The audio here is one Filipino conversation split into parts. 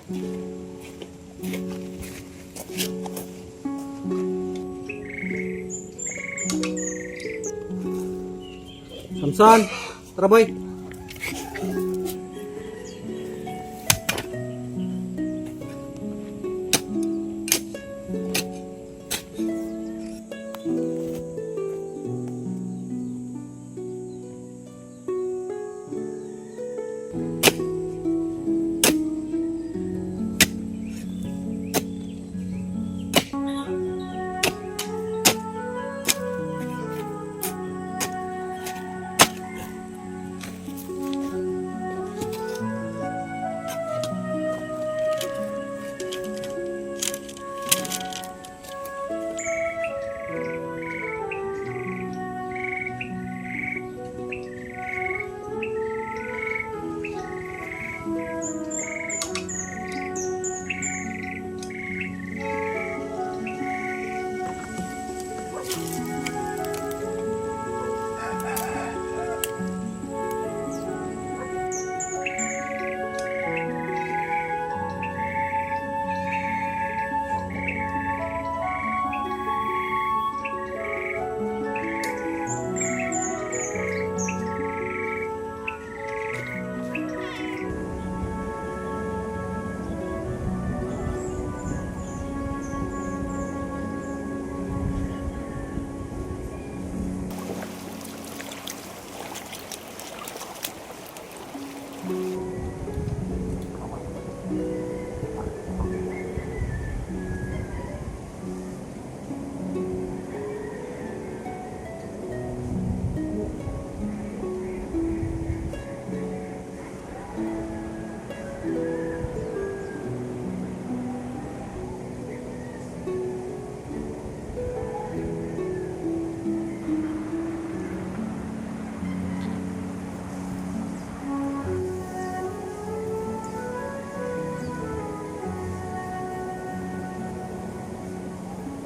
Samson, tara boy.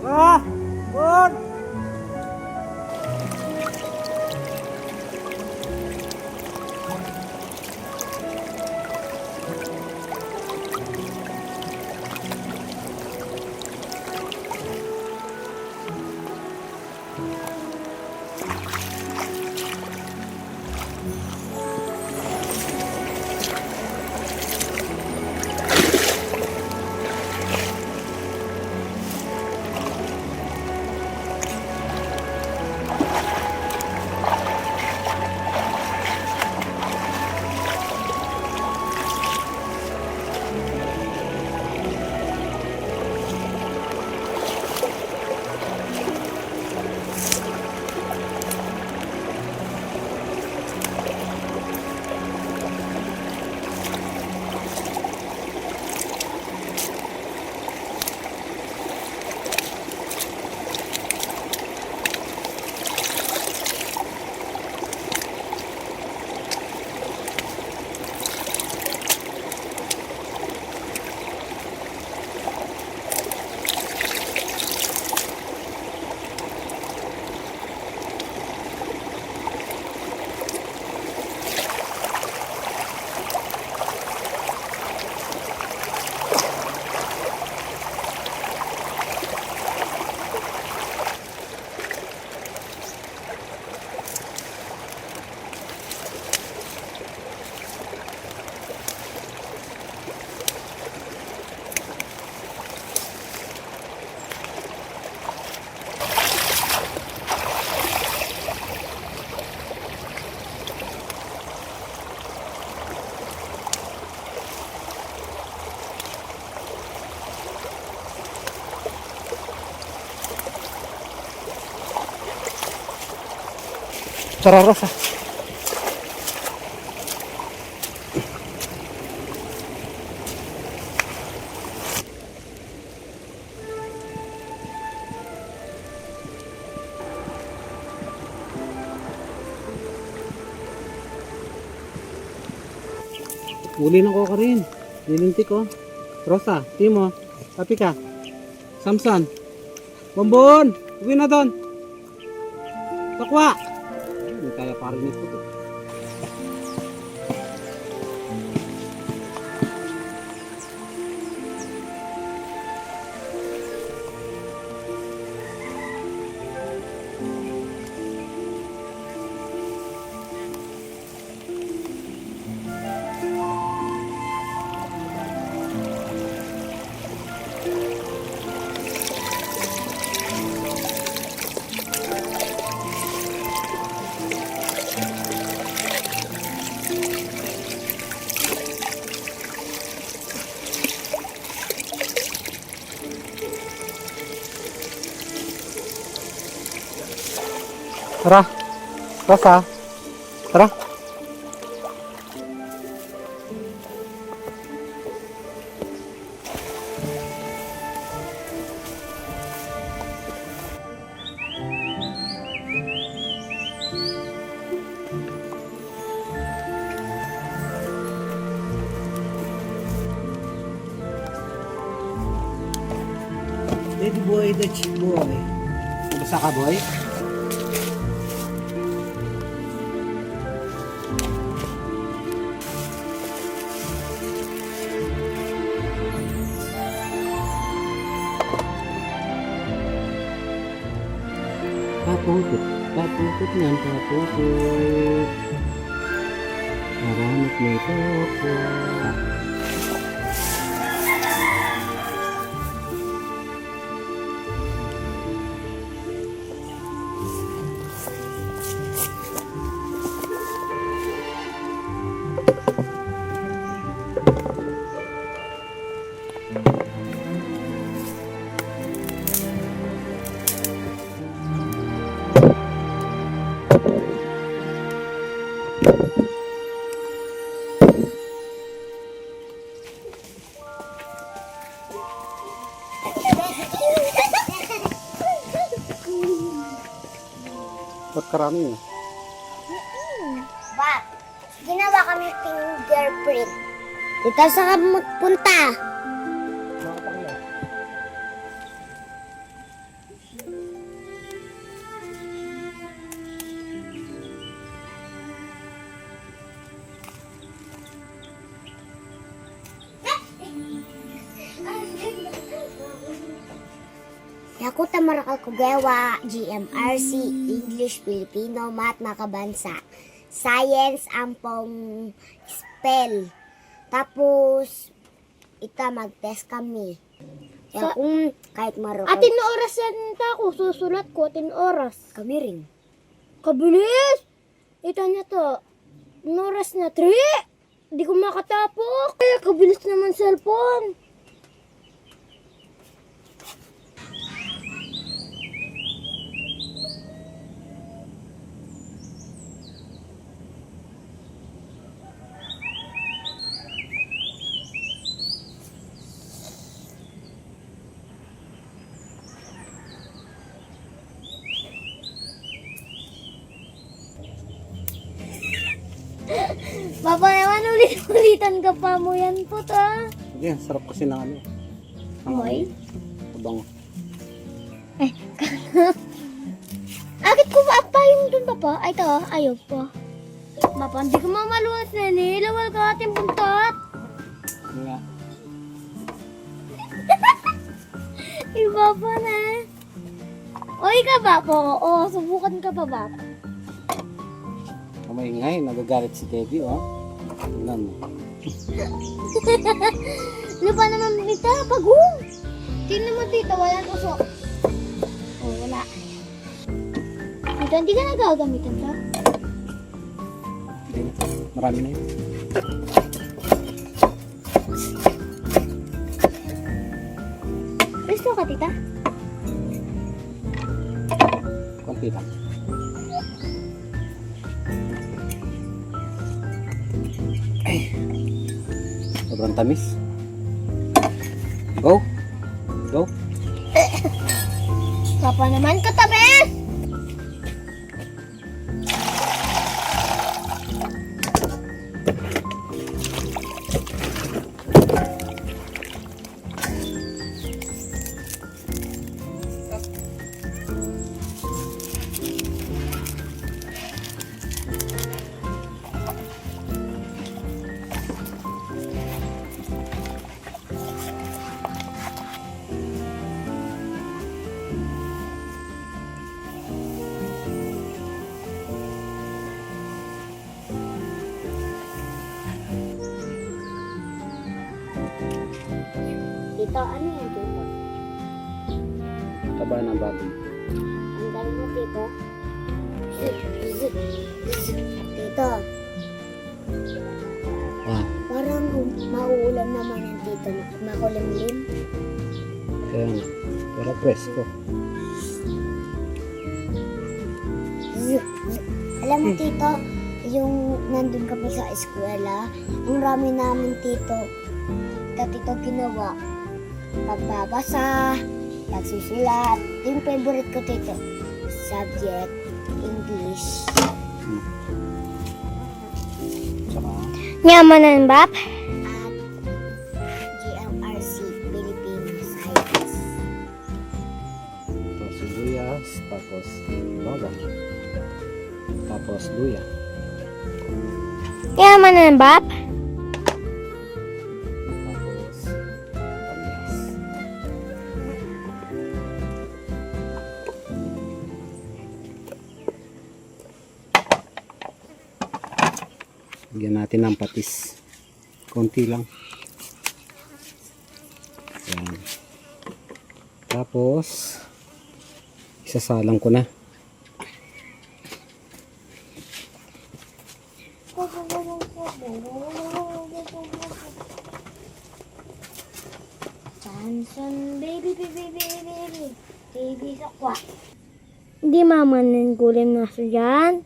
Tara, Bon! Sararos ah. Huli na ko ka rin. Nilintik ko. Rosa, Timo, Kapi ka. Samson. Bombon! Uwi na doon. Takwa! Hindi kaya parin ito to. Tara. Rosa. Tara. Daddy boy, the chick boy. Basta ka, boy? Papungkot. Papungkot yan, papungkot. Maramot may papungkot. Ba't karami yun? Ba, ginawa kami fingerprint. Dito sa ka magpunta. Yaku tamarakal ko gawa, GMRC, English, Filipino, Math, Makabansa. Science, ampong spell. Tapos, ita mag-test kami. Kaya kung kahit marunong. Atin oras yan ako, susulat ko, atin oras. Kami rin. Kabilis! Ito na to. Oras na 3. Hindi ko makatapok. Kabilis naman cellphone. Papa naman, ulit-ulitan ka pa mo yan po ta. Sige, sarap kasi ng ano. Amoy? Mabango. Agit ko ba pa yung dun papa? Ay ito, ayaw pa. Papa, hindi ko mamaluwas na nilawal ka ating puntat. Nga. Iba pa na. Oy ka ba po? O, subukan ka pa ba? Maingay, nagagalit si Teddy, oh. Tingnan mo. Lupa naman ito, pagong. Tingnan mo dito, walang usok. Oh, wala. Dito, hindi ka nagagamitan ta. Hindi na. Marami na yun. Gusto ka, tita? Konti lang. Ay. Sobrang tamis. Go. Go. Papa naman katabi! Tito, ano yan, tito? Taba ng baboy. Ang galing mo, tito. Tito, Ah, parang mauulan naman yan, tito. Makulimlim. kaya nga. Pero presko. Alam mo, Tito, yung nandun kami sa eskwela, ang rami namin, Tito ginawa. Pagbabasa, pagsusulat. Yung favorite ko, Tito, subject, English. Tsaka, Nyamanan, Bap? At GMRC, Filipino Science. tapos sibuyas, tapos bawang, tapos luya. Nyamanan, Bap? Tapos kamyas. Bigyan natin ng patis. Konti lang. Yan. Tapos isasalang ko na. Johnson, baby, baby, baby, baby. Baby, sakwa. Hindi mamanin kulim naso dyan.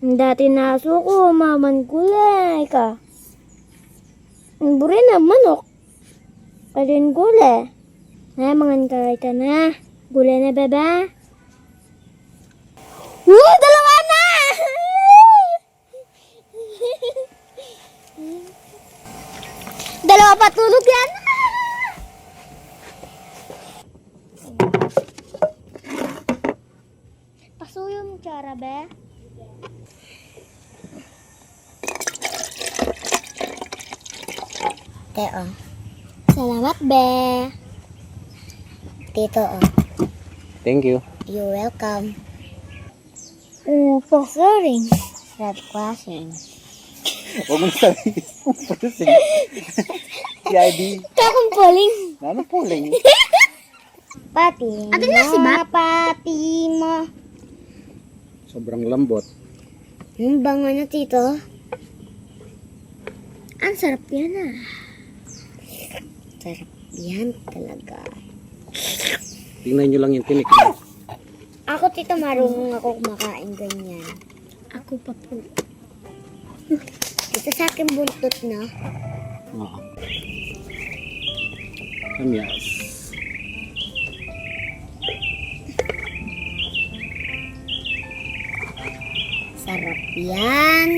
Dati naso ko, maman kulay ka. Buri na manok. Alin gulay. Na, mangan ka na. Gulay na, beba. Dalawa na! Dalawa pa tulog yan. Pasuyo mo, Chara, be. Teo, Salamat, be. Tito, Thank you. you're welcome. Sorry. Red question. Huwag mo sabihin. Si ID. Kakong poling. Ano puling? Pati Atin na si Bap. pati mo. Sobrang lambot. Yung bango na, Tito. Ang sarap yan, ah. Sarap yan talaga. Tingnan nyo lang yung tinik mo. Ako, Tito, marunong ako kumakain ganyan. Ako pa po. Ito sa akin buntot, no? Oo. Kamyas. Sarap yan.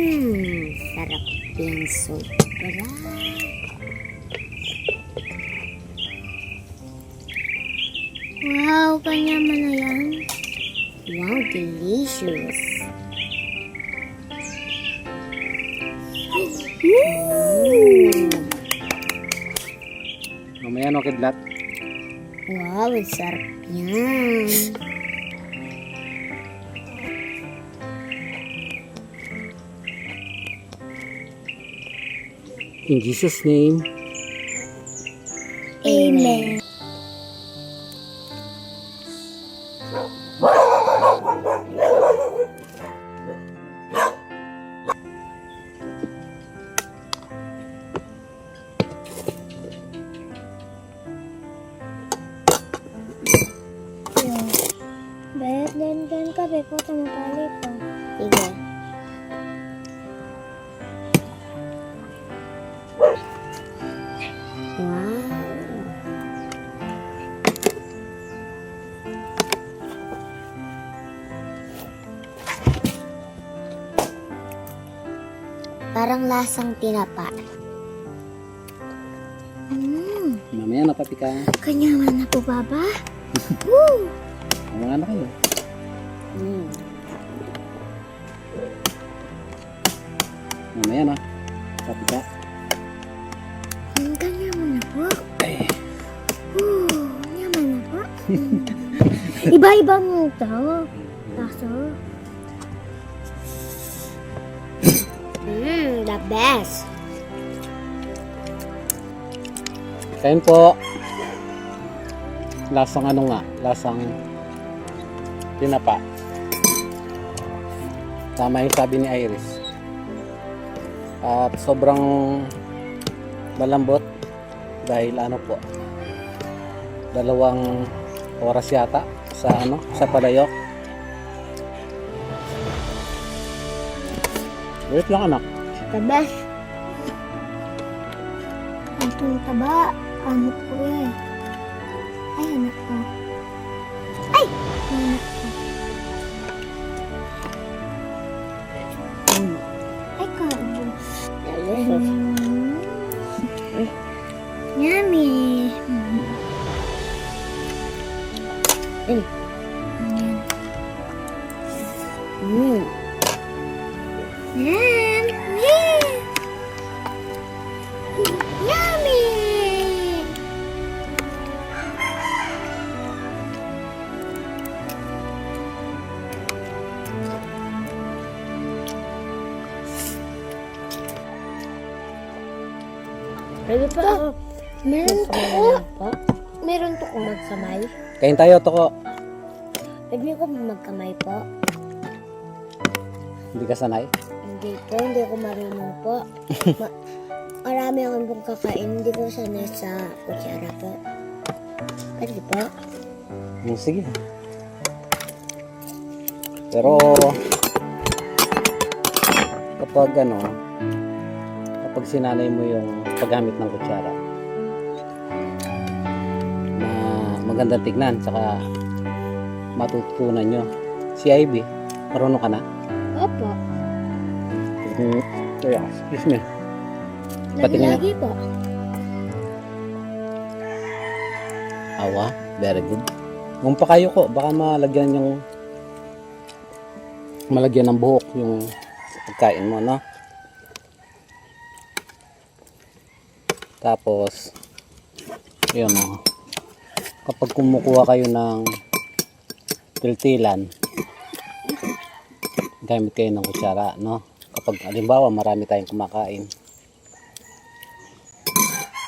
Sarap yan, sobra. Wow, kanya man na yan. Wow, delicious. Mamaya no, kidlat. Wow, ang sarap yan. In Jesus' name. Amen. Bayat din ka, be. Puta mo pali pa. Sige. Wow. Parang lasang tinapa. Mamaya na, papi ka. Kanya man na po, baba. Mamaya na kayo. Mamaya na. Papi ka. Kanya man na po. Ay. Kanya man na po. Iba-iba mo ito. Kaso, The best. Kain po. Lasang ano nga? Lasang tinapa. Tama yung sabi ni Iris. At sobrang malambot dahil ano po, 2 oras yata sa ano, sa palayok. Wait lang anak. Taba. Itong taba. Anak ko eh. Ay, anak ko. Ay! Anak ko. Ay, kabo. Yummy. Yan. Yummy. Pwede pa ako. Meron to ko. Po? Meron to ko. Magkamay? Kain tayo, Toko. Pwede ko magkamay po? Hindi ka sanay? Hindi po, hindi ko marunong po. Marami akong pong kakain, hindi ko sanay sa kutsara po. Pwede po? Sige. Pero kapag kapag sinanay mo yung paggamit ng kutsara na magandang tignan, saka matutunan nyo. Si Ivy, marunong ka na? Opo. Kaya, excuse me. Patingin na. Lagi-lagi po. Awa, very good. Kung pa kayo ko, baka malagyan ng buhok yung pagkain mo, no? Tapos, yun, no? Kapag kumukuha kayo ng tiltilan, gamit kayo ng kutsara, no? Kapag, halimbawa, marami tayong kumakain.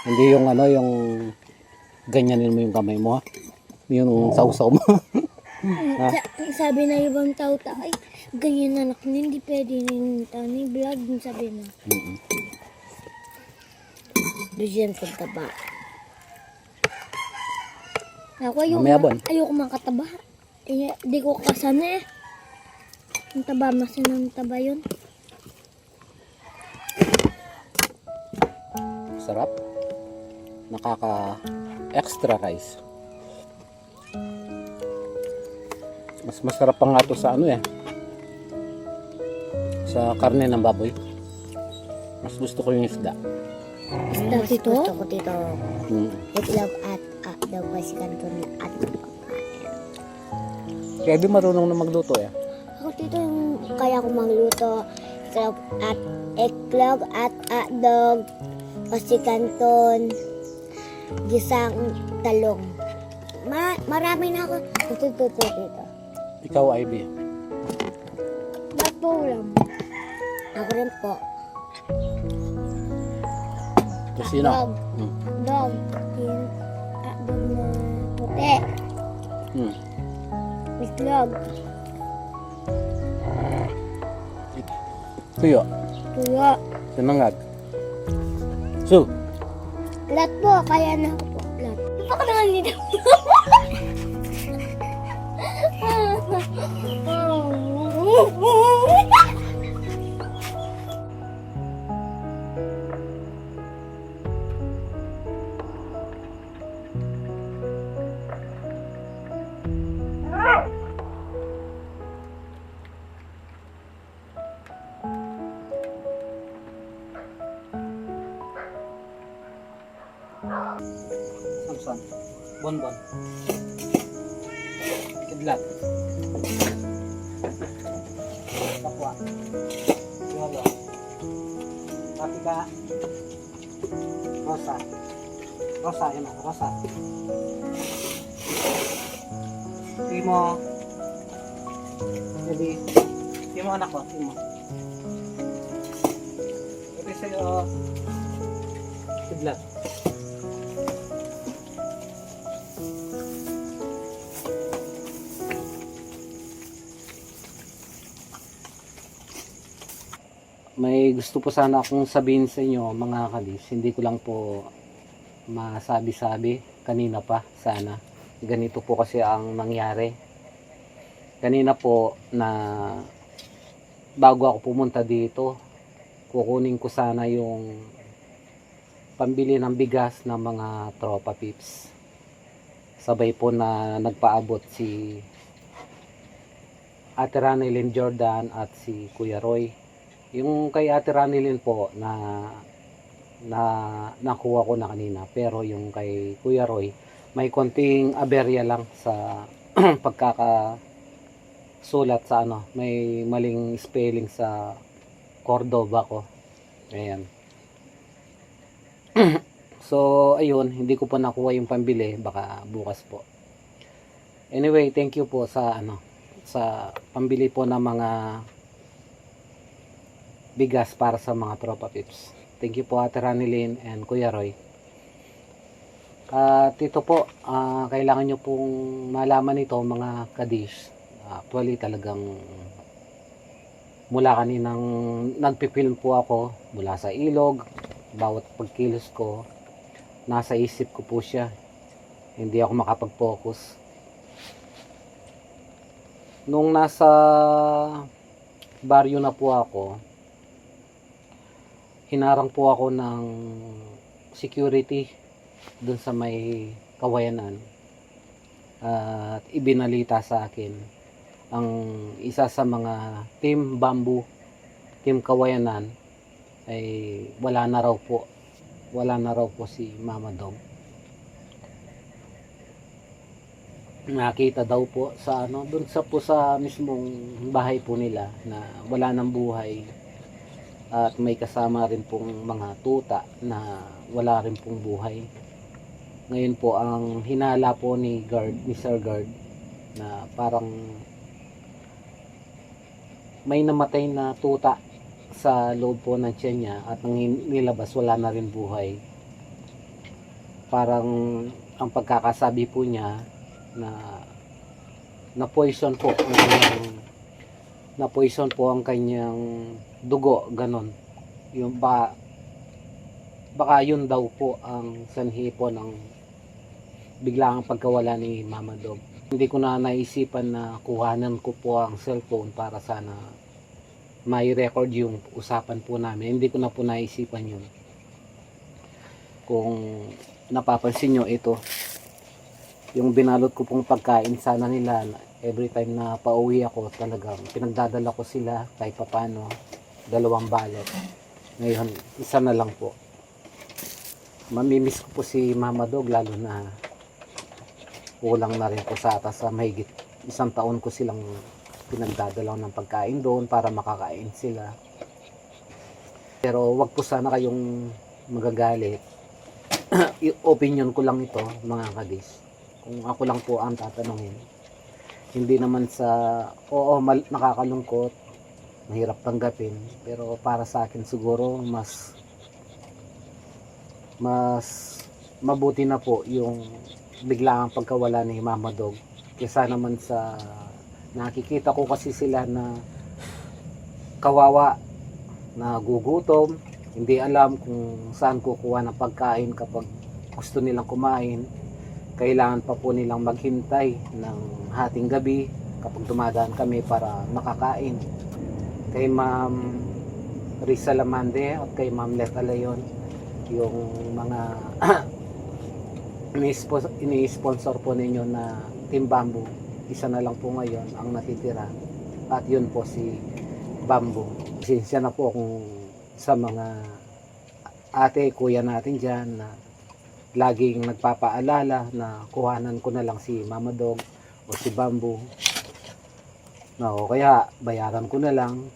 Hindi yung yung ganyanin mo yung kamay mo, ha? Yung sausaw mo. Sabi na ibang tao, ay, ganyan anak na, hindi pwede na yung tani vlog, sabi na. Bigyan ko taba. Ako Mamaya bon. ayoko makataba. Eh, di ko kasana eh. Ang taba, masinang taba yun. Sarap. Nakaka-extra rice. Mas masarap pa nga to sa sa karne ng baboy. Mas gusto ko yung isda. Isda dito? Gusto ko dito. Mm. Itlog at daw kasi kanton at Kaya di marunong na magluto eh. ako dito yung kaya ko magluto. Itlog at dog kasi kanton gisang talong. Marami na ako natututo dito. Ikaw, Ivy. Ba't po ulam? Ako rin po. Kasi sino? Dog. Dog. Yung dog na puti. Hmm. Itlog. Tuyo. Tuyo. Sinangag. So, Lahat po, kaya na ako po. Lahat. Baka naman nito. Samson. Bonbon. Kidlat. Takwa. Yolo. Patika. Rosa. Rosa, yun o. Rosa. Timo. Jadi, Timo anak ko. Timo. Ito sa'yo. Kidlat. May gusto po sana akong sabihin sa inyo mga kalis. Hindi ko lang po masabi-sabi kanina pa sana. Ganito po kasi ang nangyari. Kanina po na bago ako pumunta dito, kukunin ko sana yung pambili ng bigas ng mga tropa pips. Sabay po na nagpaabot si Ate Ranelyn Jordan at si Kuya Roy. Yung kay Ate Ranelyn po na nakuha ko na kanina, pero yung kay Kuya Roy may konting aberya lang sa pagkakasulat sa ano, may maling spelling sa Cordoba ko. Ayan. So ayun, hindi ko pa nakuha yung pambili, baka bukas po. Anyway, thank you po sa ano, sa pambili po ng mga bigas para sa mga tropa pips. Thank you po Ate Ranelyn and Kuya Roy. At ito po, kailangan nyo pong malaman ito mga kadish. Actually talagang mula kaninang nagpipilm po ako mula sa ilog, bawat pagkilos ko nasa isip ko po siya, hindi ako makapag-focus. Nung nasa baryo na po ako, hinarang po ako ng security dun sa may Kawayanan, at ibinalita sa akin ang isa sa mga team Bamboo, team Kawayanan ay wala na raw po si Mama Dog. Nakita daw po sa ano, doon sa po sa mismong bahay po nila na wala nang buhay, at may kasama rin pong mga tuta na wala rin pong buhay. Ngayon po ang hinala po ni Sir Guard na parang may namatay na tuta sa loob po ng tiyan niya, at nang nilabas wala na rin buhay. Parang ang pagkakasabi po niya na poison po ang kanyang dugo, ganon. Yung baka yun daw po ang sanhi po ng biglang pagkawala ni Mama Dog. Hindi ko na naisipan na kuhanan ko po ang cellphone para sana may record yung usapan po namin. Hindi ko na po naisipan yun. Kung napapansin nyo, ito yung binalot ko pong pagkain sana nila, every time na pauwi ako talagang pinagdadala ko sila kahit papano, 2 balot. Ngayon isa na lang po. Mamimiss ko po si Mama Dog, lalo na kulang na rin po sa atas sa mahigit 1 taon ko silang pinagdadalaw ng pagkain doon para makakain sila. Pero wag po sana kayong magagalit. Opinion ko lang ito mga kadis. Kung ako lang po ang tatanungin, hindi naman sa nakakalungkot, mahirap tanggapin, pero para sa akin siguro mas mabuti na po yung biglang pagkawala ni Mama Dog kaysa naman sa nakikita ko kasi sila na kawawa, na gugutom, hindi alam kung saan kukuha ng pagkain kapag gusto nilang kumain. Kailangan pa po nilang maghintay ng hating gabi kapag dumadaan kami para makakain. Kay Ma'am Risa Lamande at kay Ma'am Let Alayon, yung mga ini-sponsor po ninyo na Team Bamboo, isa na lang po ngayon ang natitira, at yun po si Bamboo. Pasensya na po kung sa mga ate, kuya natin dyan na laging nagpapaalala na kuhanan ko na lang si Mama Dog o si Bamboo. No, kaya bayaran ko na lang.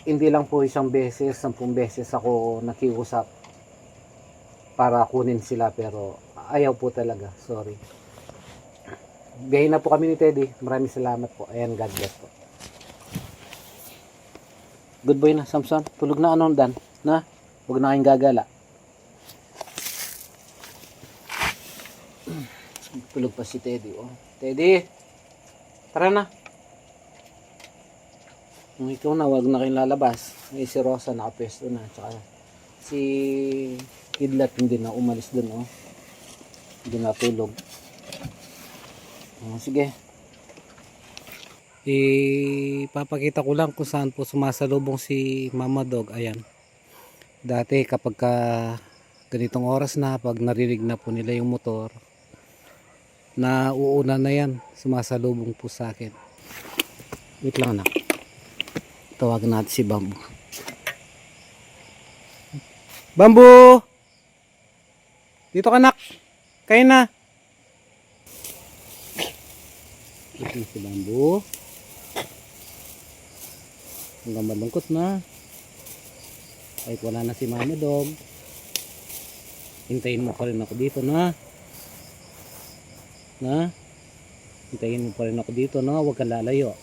Hindi lang po 1 beses, 10 beses ako nakiusap para kunin sila, pero ayaw po talaga. Sorry. Biyahe na po kami ni Teddy. Maraming salamat po. Ayan, God bless po. Good boy na, Samson. Tulog na anong Dan? Na? Huwag na kayong gagala. Tulog pa si Teddy. Oh. Teddy! Tara na. Kung ikaw na, huwag na kayong lalabas. May si Rosa nakapesto na. Tsaka si Kidlat hindi na umalis dun. Oh. Hindi na tulog. Oh, sige. Papakita ko lang kung saan po sumasalubong si Mama Dog. Ayan. Dati kapag ganitong oras na, pag narinig na po nila yung motor, na uuna na yan, sumasalubong po sa akin. Wait lang anak. Tawagan natin si Bamboo. Bamboo! Dito ka nak. Kain na. Ito si Bamboo. Hanggang malungkot na. Kahit wala na si Mama Dog. Hintayin mo pa rin ako dito na. Hintayin mo pa rin ako dito na. Huwag kang lalayo.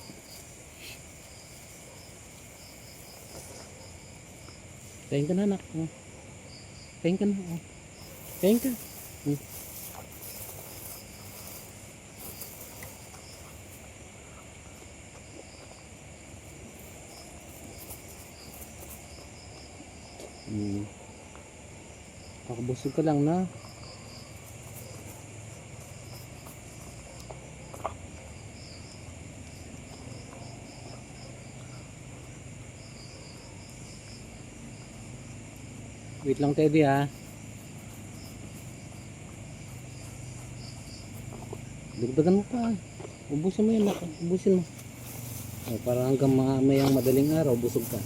Kain ka na anak. Kain ka na. Kain ka. Nakabusog ka lang na. Wait lang Teddy ha. Dagdagan mo pa. Ubusin mo yan. Ubusin mo. Para hanggang mayang madaling araw busog ka.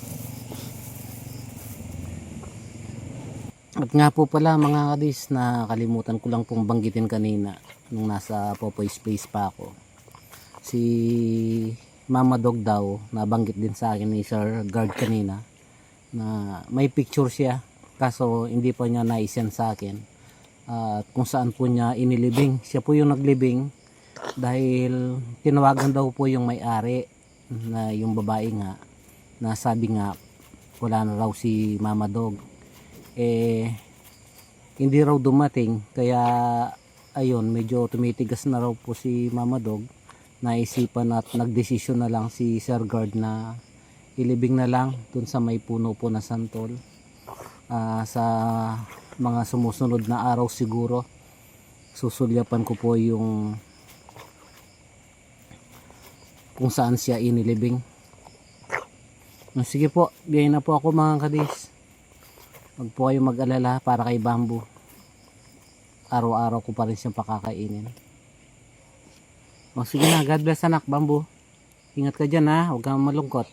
At nga po pala mga kadis, na kalimutan ko lang pong banggitin kanina nung nasa Popoy's Place pa ako. Si Mama Dog daw, nabanggit din sa akin ni Sir Guard kanina na may picture siya, kaso hindi pa niya naisend sa akin. At kung saan po niya inilibing. Siya po yung naglibing dahil tinawagan daw po yung may-ari na yung babae nga, na sabi nga wala na raw si Mama Dog. Hindi raw dumating, kaya ayun, medyo tumitigas na raw po si Mama Dog. Naisipan at nagdesisyon na lang si Sir Guard na ilibing na lang dun sa may puno po na santol. Sa mga sumusunod na araw siguro susulyapan ko po yung kung saan siya inilibing. Sige po, biyahin na po ako mga kadis. Wag po kayo mag-alala para kay Bamboo. Araw-araw ko pa rin siyang pakakainin. Sige na, God bless anak, Bamboo. Ingat ka dyan ha, huwag kang malungkot.